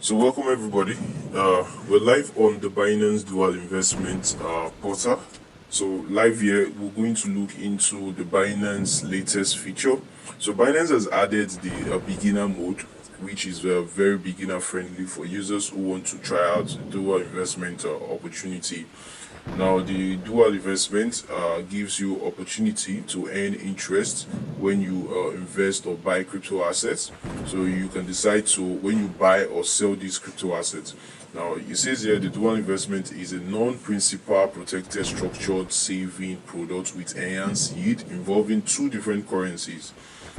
So welcome everybody. We're live on the Binance Dual Investment portal. So live here, we're going to look into the Binance latest feature. So Binance has added the beginner mode, which is very beginner friendly for users who want to try out the dual investment opportunity. Now, the dual investment gives you opportunity to earn interest when you invest or buy crypto assets. So you can decide to when you buy or sell these crypto assets. Now, it says here the dual investment is a non-principal protected structured saving product with enhanced yield involving two different currencies.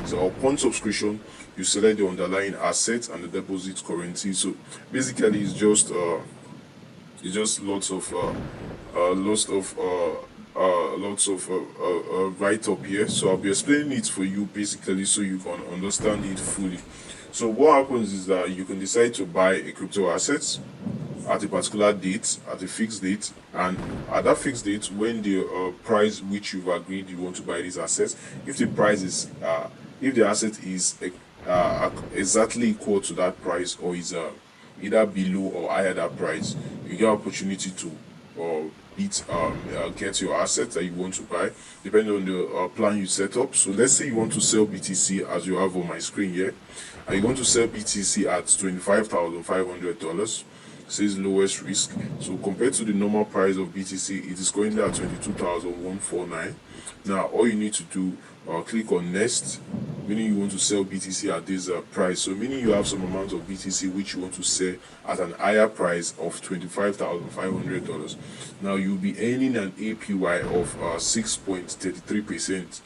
So upon subscription, you select the underlying asset and the deposit currency. So basically, it's just lots of write up here. So I'll be explaining it for you basically so you can understand it fully. So what happens is that you can decide to buy a crypto asset at a particular date, at a fixed date, and at that fixed date, when the price which you've agreed you want to buy these assets, if the price is if the asset is exactly equal to that price or is either below or higher that price, you get opportunity to get your assets that you want to buy depending on the plan you set up. So let's say you want to sell BTC as you have on my screen here, and you want to sell BTC at $25,500. Says lowest risk. So compared to the normal price of BTC, it is currently at 22,149. Now all you need to do, click on next, meaning you want to sell BTC at this price. So meaning you have some amount of BTC which you want to sell at an higher price of $25,500. Now you'll be earning an APY of 6.33%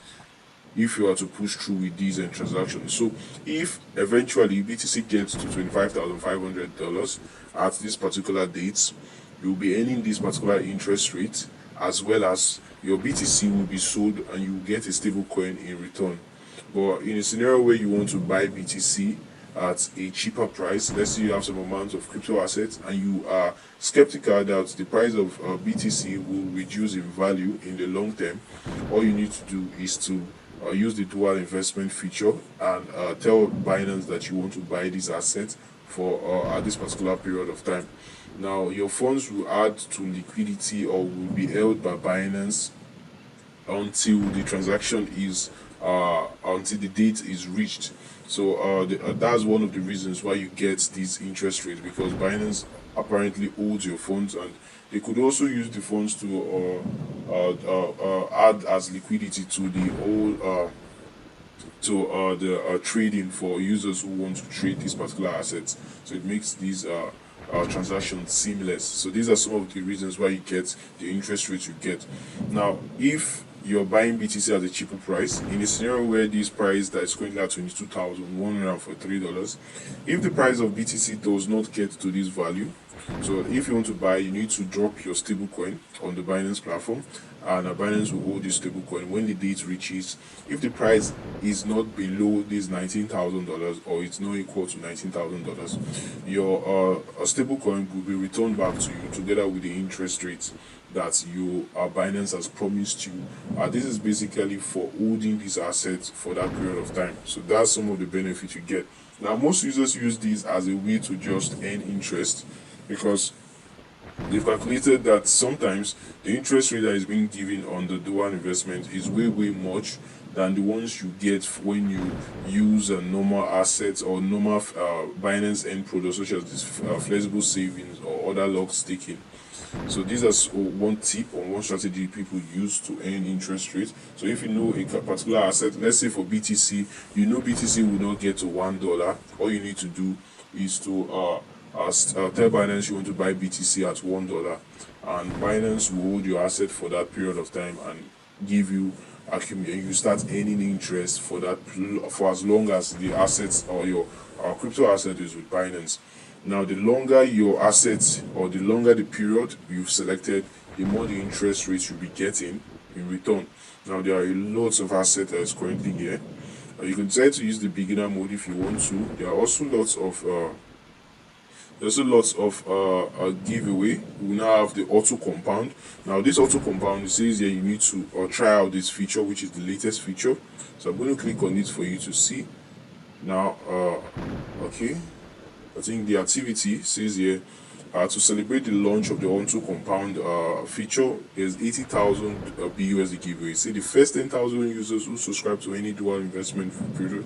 if you are to push through with these transactions. So if eventually BTC gets to $25,500 at this particular date, you'll be earning this particular interest rate, as well as your BTC will be sold and you get a stable coin in return. But in a scenario where you want to buy BTC at a cheaper price, let's say you have some amount of crypto assets and you are skeptical that the price of BTC will reduce in value in the long term, all you need to do is to use the dual investment feature and tell Binance that you want to buy these assets for at this particular period of time. Now your funds will add to liquidity or will be held by Binance until the transaction is until the date is reached. So that's one of the reasons why you get these interest rates, because Binance apparently holds your funds, and they could also use the funds to add as liquidity to the whole trading for users who want to trade these particular assets. So it makes these transactions seamless. So these are some of the reasons why you get the interest rates you get. Now, if you're buying BTC at a cheaper price, in a scenario where this price that is currently at $22,143, if the price of BTC does not get to this value, so if you want to buy, you need to drop your stablecoin on the Binance platform, and Binance will hold this stablecoin when the date reaches. If the price is not below this $19,000 or it's not equal to $19,000, your stablecoin will be returned back to you together with the interest rates that you Binance has promised you. This is basically for holding these assets for that period of time. So that's some of the benefits you get. Now most users use these as a way to just earn interest, because they've calculated that sometimes the interest rate that is being given on the dual investment is way much than the ones you get when you use normal assets or normal Binance end products such as this flexible savings or other locked staking. So these are one tip or one strategy people use to earn interest rate. So if you know a particular asset, let's say for BTC, you know BTC will not get to $1, all you need to do is to tell Binance you want to buy BTC at $1, and Binance will hold your asset for that period of time and give you accumulate. You start earning interest for that for as long as the assets or your crypto asset is with Binance. Now, the longer your assets or the longer the period you've selected, the more the interest rates you'll be getting in return. Now, there are lots of assets that is currently here. You can decide to use the beginner mode if you want to. There are also lots of giveaway. We now have the auto compound. Now this auto compound, it says here you need to try out this feature, which is the latest feature. So I'm going to click on it for you to see. Now okay, I think the activity says here, to celebrate the launch of the onto compound feature, is 80,000 BUSD giveaway. See, the first 10,000 users who subscribe to any dual investment period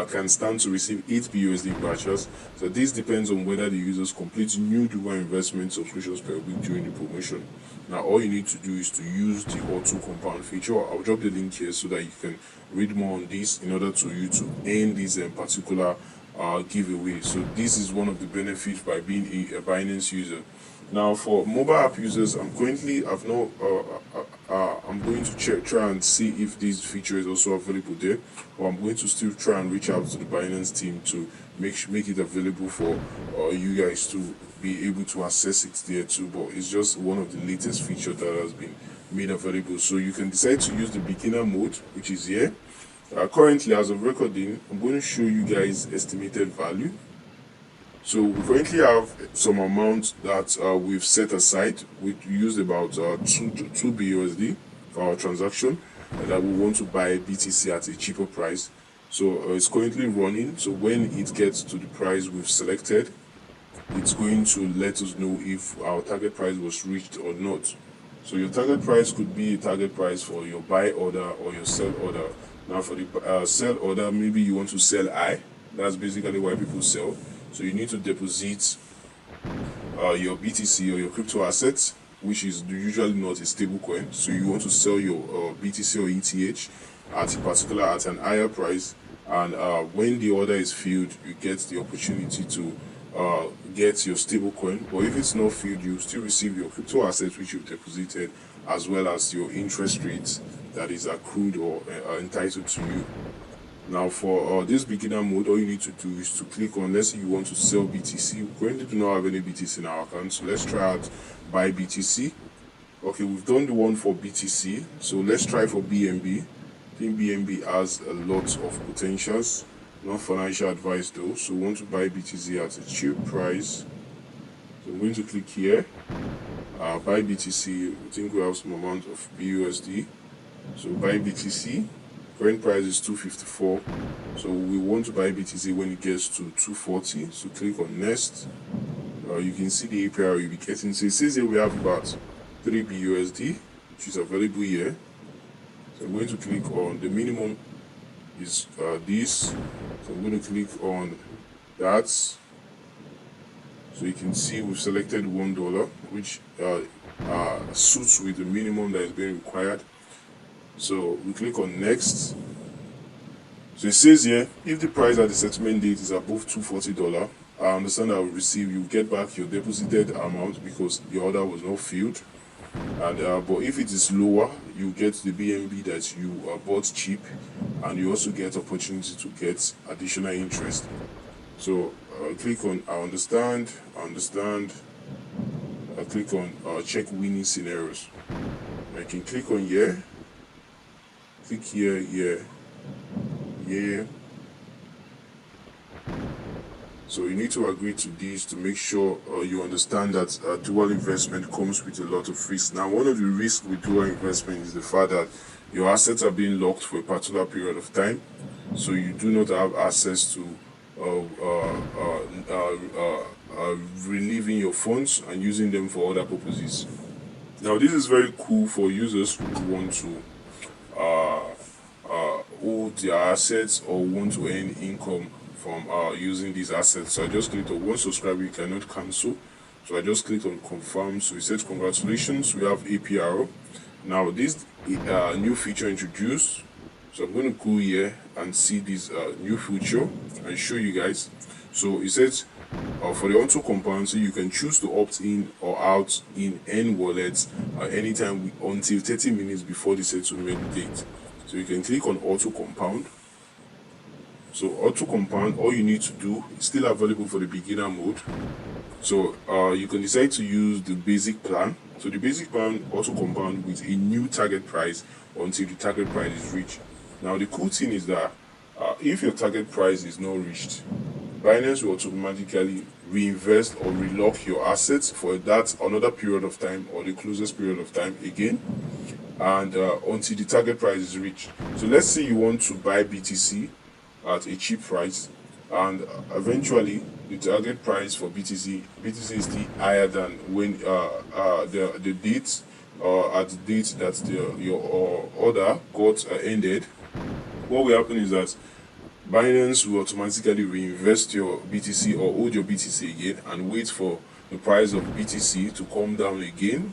can stand to receive 8 BUSD vouchers. So this depends on whether the users complete new dual investment subscriptions per week during the promotion. Now all you need to do is to use the auto compound feature. I'll drop the link here so that you can read more on this in order to you to earn this particular giveaway. So this is one of the benefits by being a Binance user. Now for mobile app users, I'm going to try and see if this feature is also available there, or I'm going to still try and reach out to the Binance team to make it available for you guys to be able to access it there too. But it's just one of the latest features that has been made available. So you can decide to use the beginner mode, which is here. Currently, as of recording, I'm going to show you guys estimated value. So we currently have some amount that we've set aside. We used about 2 BUSD for our transaction, and that we want to buy BTC at a cheaper price. So it's currently running. So when it gets to the price we've selected, it's going to let us know if our target price was reached or not. So your target price could be a target price for your buy order or your sell order. Now for the sell order, maybe you want to sell I. That's basically why people sell. So you need to deposit your BTC or your crypto assets, which is usually not a stable coin. So you want to sell your BTC or ETH at an higher price, and when the order is filled, you get the opportunity to get your stable coin. But if it's not filled, you still receive your crypto assets which you've deposited, as well as your interest rates that is accrued or entitled to you. Now for this beginner mode, all you need to do is to click on, let's say you want to sell BTC. We currently do not have any BTC in our account, so let's try out buy BTC. Okay, we've done the one for BTC, so let's try for BNB. I think BNB has a lot of potentials. Not financial advice though, so we want to buy BTC at a cheap price. So I'm going to click here, buy BTC. I think we have some amount of BUSD, so buy BTC. Current price is 254, so we want to buy BTC when it gets to 240. So click on next. You can see the APR you'll be getting. So it says here we have about 3 BUSD, which is available here. So I'm going to click on the minimum is this. So I'm going to click on that. So you can see we've selected $1, which suits with the minimum that is being required. So we click on next. So it says here, if the price at the settlement date is above $240, I understand I will receive, you get back your deposited amount because the order was not filled. And but if it is lower, you get the BNB that you bought cheap, and you also get opportunity to get additional interest. So click on I understand. Click on check winning scenarios. I can click on here. Click here, yeah. So you need to agree to this to make sure you understand that dual investment comes with a lot of risks. Now, one of the risks with dual investment is the fact that your assets are being locked for a particular period of time, so you do not have access to relieving your funds and using them for other purposes. Now, this is very cool for users who want to hold their assets or want to earn income from using these assets. So I just clicked on one subscriber you cannot cancel. So I just clicked on confirm. So it says congratulations, we have APR. Now this new feature introduced. So I'm going to go here and see this new feature and show you guys. So it says for the auto compound, so you can choose to opt in or out in N wallets anytime until 30 minutes before the settlement date. So you can click on auto compound. So auto compound, all you need to do is still available for the beginner mode. So you can decide to use the basic plan. So the basic plan auto compound with a new target price until the target price is reached. Now the cool thing is that if your target price is not reached, Binance will automatically reinvest or relock your assets for that another period of time or the closest period of time again, and until the target price is reached. So let's say you want to buy BTC at a cheap price, and eventually the target price for BTC is still higher than when the date at the date that your order got ended. What will happen is that Binance will automatically reinvest your BTC or hold your BTC again and wait for the price of BTC to come down again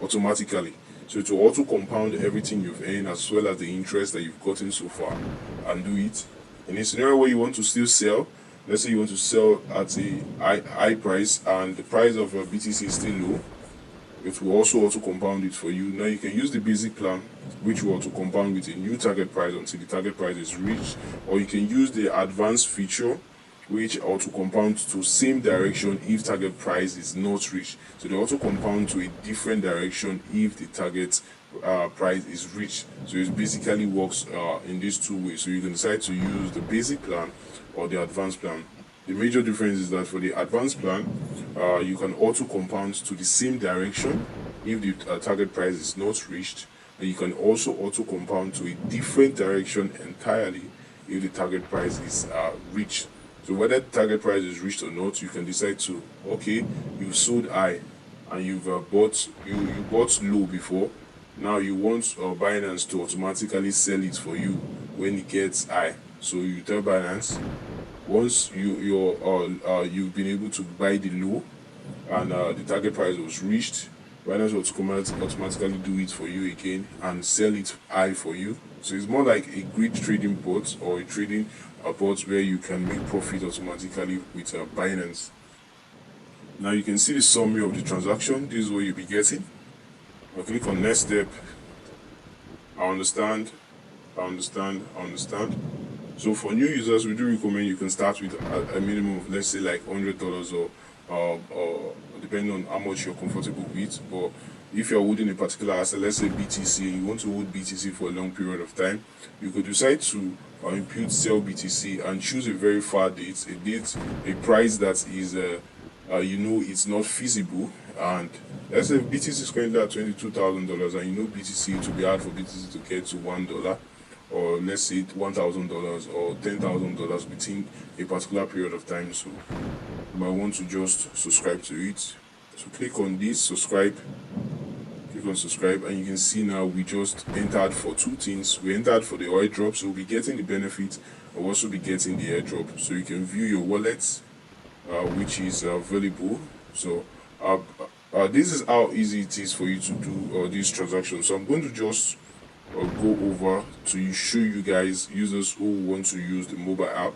automatically. So to auto compound everything you've earned as well as the interest that you've gotten so far and do it. In a scenario where you want to still sell, let's say you want to sell at a high price and the price of BTC is still low, it will also auto compound it for you. Now you can use the basic plan, which will auto compound with a new target price until the target price is reached, or you can use the advanced feature, which auto compounds to same direction if target price is not reached. So they auto compound to a different direction if the target price is reached. So it basically works in these two ways. So you can decide to use the basic plan or the advanced plan. The major difference is that for the advanced plan, you can auto compound to the same direction if the target price is not reached, and you can also auto compound to a different direction entirely if the target price is reached. So whether the target price is reached or not, you can decide to, okay, you sold high and you've bought low before. Now you want Binance to automatically sell it for you when it gets high. So you tell Binance, once you've been able to buy the low and the target price was reached, Binance will automatically do it for you again and sell it high for you. So it's more like a grid trading bot or a trading bot where you can make profit automatically with Binance. Now you can see the summary of the transaction. This is what you'll be getting. I'll click on next step. I understand. So for new users, we do recommend you can start with a minimum of, let's say, like $100 or depending on how much you're comfortable with. But if you're holding a particular asset, let's say BTC, and you want to hold BTC for a long period of time, you could decide to impute sell BTC and choose a very far date, a price that is it's not feasible. And let's say BTC is currently at $22,000 and you know BTC to be hard for BTC to get to $1, or let's say $1,000 or $10,000 within a particular period of time. So you might want to just subscribe to it. So click on this, subscribe, click on subscribe, and you can see now we just entered for two things. We entered for the airdrop, so we'll be getting the benefit, we'll also be getting the airdrop. So you can view your wallet, which is available. So this is how easy it is for you to do these transactions. So I'm going to just go over to show you guys, users who want to use the mobile app.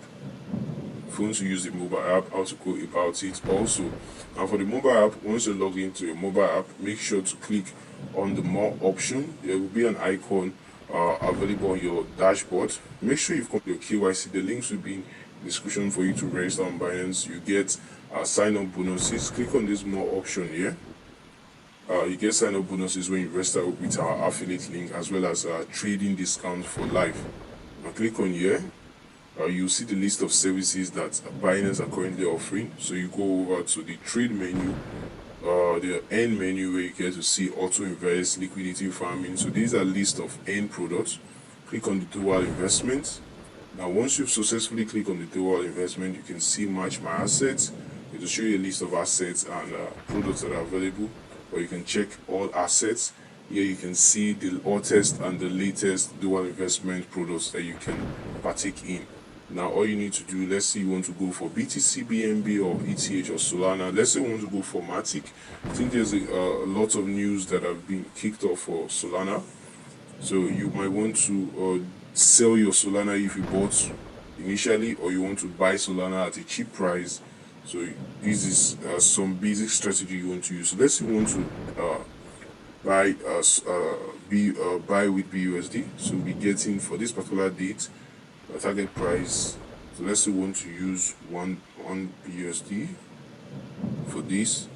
If you want to use the mobile app, how to go about it also. And for the mobile app, once you log into your mobile app, make sure to click on the more option. There will be an icon available on your dashboard. Make sure you've got your KYC. The links will be in the description for you to register on Binance. You get sign-up bonuses. Click on this more option here. You get sign-up bonuses when you register with our affiliate link, as well as trading discounts for life. Now click on here. You'll see the list of services that Binance are currently offering. So you go over to the trade menu, the end menu, where you get to see auto invest, liquidity farming. So these are list of end products. Click on the dual investment. Now once you've successfully clicked on the dual investment, you can see match my assets. It will show you a list of assets and products that are available, or you can check all assets. Here you can see the hottest and the latest dual investment products that you can partake in. Now all you need to do, let's say you want to go for BTC, BNB, or ETH, or Solana. Let's say you want to go for Matic. I think there's a lot of news that have been kicked off for Solana. So you might want to sell your Solana if you bought initially, or you want to buy Solana at a cheap price. So this is some basic strategy you want to use. So let's say you want to buy with BUSD. So we'll be getting for this particular date a target price. So let's say we want to use one BUSD for this.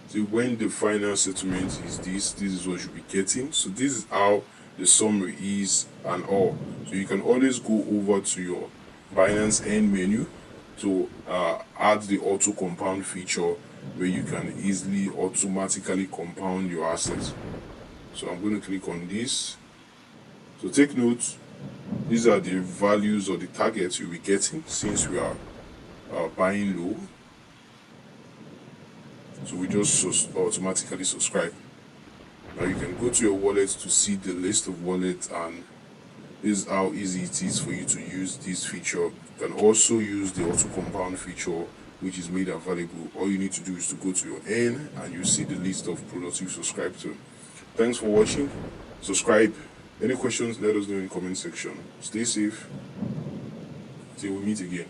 So when the final settlement is this is what you'll be getting. So this is how the summary is and all. So you can always go over to your Binance end menu to add the auto compound feature, where you can easily automatically compound your assets. So I'm going to click on this. So take note, these are the values or the targets you'll be getting since we are buying low. So we just automatically subscribe. Now you can go to your wallet to see the list of wallets, and this is how easy it is for you to use this feature. You can also use the auto compound feature, which is made available. All you need to do is to go to your N and you see the list of products you subscribe to. Thanks for watching. Subscribe. Any questions, let us know in the comment section. Stay safe till we meet again.